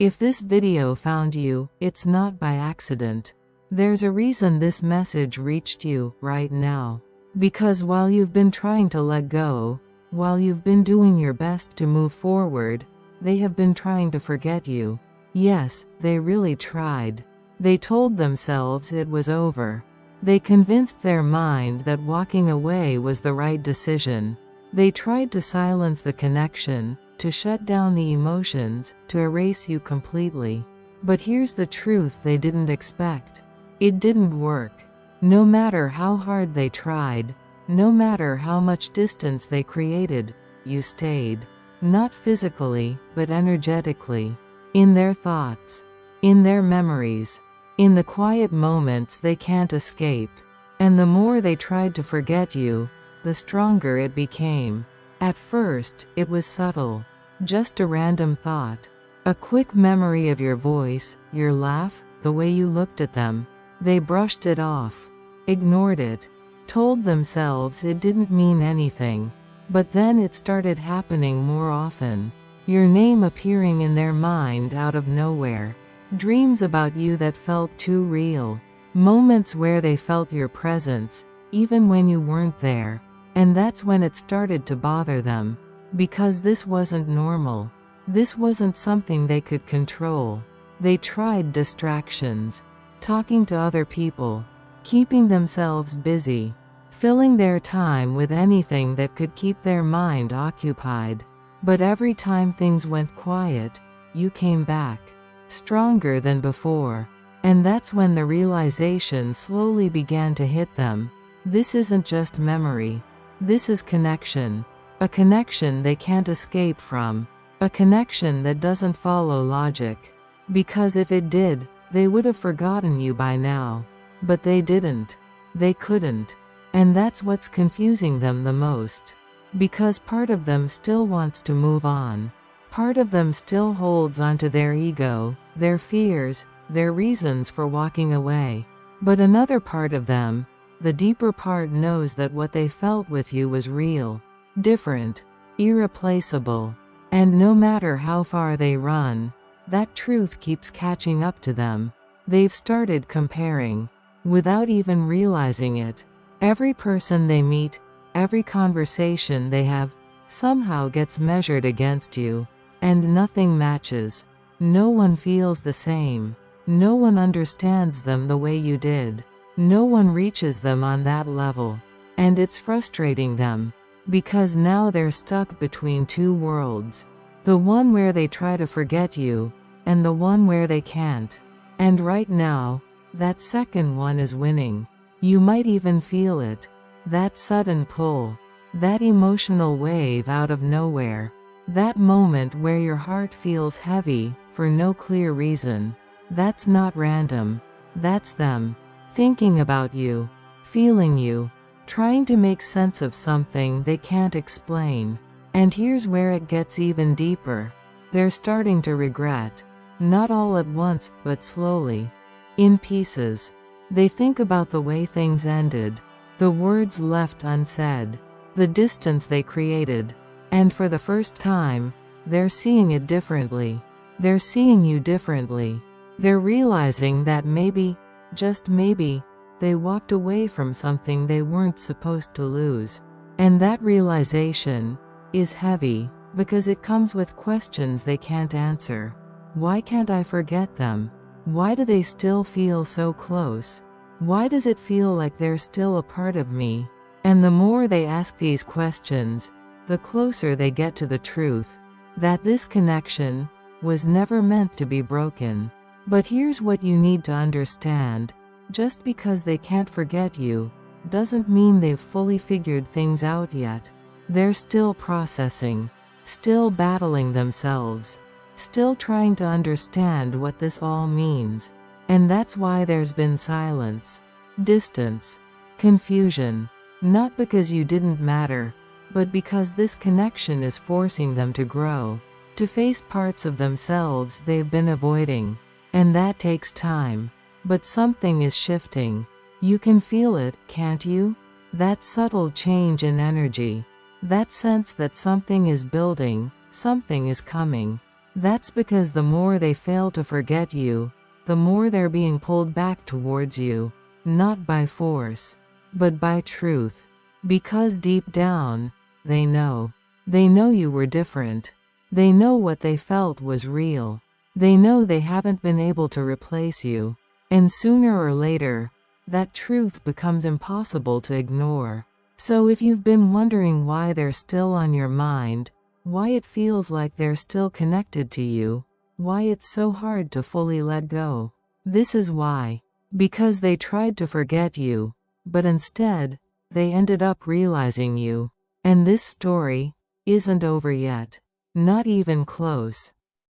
If this video found you, it's not by accident. There's a reason this message reached you right now. Because while you've been trying to let go, while you've been doing your best to move forward, they have been trying to forget you. Yes, they really tried. They told themselves it was over. They convinced their mind that walking away was the right decision. They tried to silence the connection, to shut down the emotions, to erase you completely. But here's the truth they didn't expect. It didn't work. No matter how hard they tried, no matter how much distance they created, you stayed. Not physically, but energetically. In their thoughts. In their memories. In the quiet moments they can't escape. And the more they tried to forget you, the stronger it became. At first, it was subtle. Just a random thought. A quick memory of your voice, your laugh, the way you looked at them. They brushed it off. Ignored it. Told themselves it didn't mean anything. But then it started happening more often. Your name appearing in their mind out of nowhere. Dreams about you that felt too real. Moments where they felt your presence, even when you weren't there. And that's when it started to bother them. Because this wasn't normal. This wasn't something they could control. They tried distractions. Talking to other people. Keeping themselves busy. Filling their time with anything that could keep their mind occupied. But every time things went quiet, you came back. Stronger than before. And that's when the realization slowly began to hit them. This isn't just memory. This is connection. A connection they can't escape from. A connection that doesn't follow logic. Because if it did, they would have forgotten you by now. But they didn't. They couldn't. And that's what's confusing them the most. Because part of them still wants to move on. Part of them still holds onto their ego, their fears, their reasons for walking away. But another part of them, the deeper part, knows that what they felt with you was real. Different. Irreplaceable. And no matter how far they run, that truth keeps catching up to them. They've started comparing. Without even realizing it. Every person they meet, every conversation they have, somehow gets measured against you. And nothing matches. No one feels the same. No one understands them the way you did. No one reaches them on that level. And it's frustrating them. Because now they're stuck between two worlds. The one where they try to forget you, and the one where they can't. And right now, that second one is winning. You might even feel it. That sudden pull. That emotional wave out of nowhere. That moment where your heart feels heavy, for no clear reason. That's not random. That's them. Thinking about you. Feeling you. Trying to make sense of something they can't explain. And here's where it gets even deeper. They're starting to regret. Not all at once, but slowly. In pieces. They think about the way things ended. The words left unsaid. The distance they created. And for the first time, they're seeing it differently. They're seeing you differently. They're realizing that maybe, just maybe, they walked away from something they weren't supposed to lose. And that realization is heavy, because it comes with questions they can't answer. Why can't I forget them? Why do they still feel so close? Why does it feel like they're still a part of me? And the more they ask these questions, the closer they get to the truth. That this connection was never meant to be broken. But here's what you need to understand. Just because they can't forget you, doesn't mean they've fully figured things out yet. They're still processing. Still battling themselves. Still trying to understand what this all means. And that's why there's been silence. Distance. Confusion. Not because you didn't matter, but because this connection is forcing them to grow. To face parts of themselves they've been avoiding. And that takes time. But something is shifting. You can feel it, can't you? That subtle change in energy. That sense that something is building, something is coming. That's because the more they fail to forget you, the more they're being pulled back towards you, not by force, but by truth. Because deep down, they know. They know you were different. They know what they felt was real. They know they haven't been able to replace you. And sooner or later, that truth becomes impossible to ignore. So if you've been wondering why they're still on your mind, why it feels like they're still connected to you, why it's so hard to fully let go, this is why. Because they tried to forget you, but instead, they ended up realizing you. And this story isn't over yet. Not even close.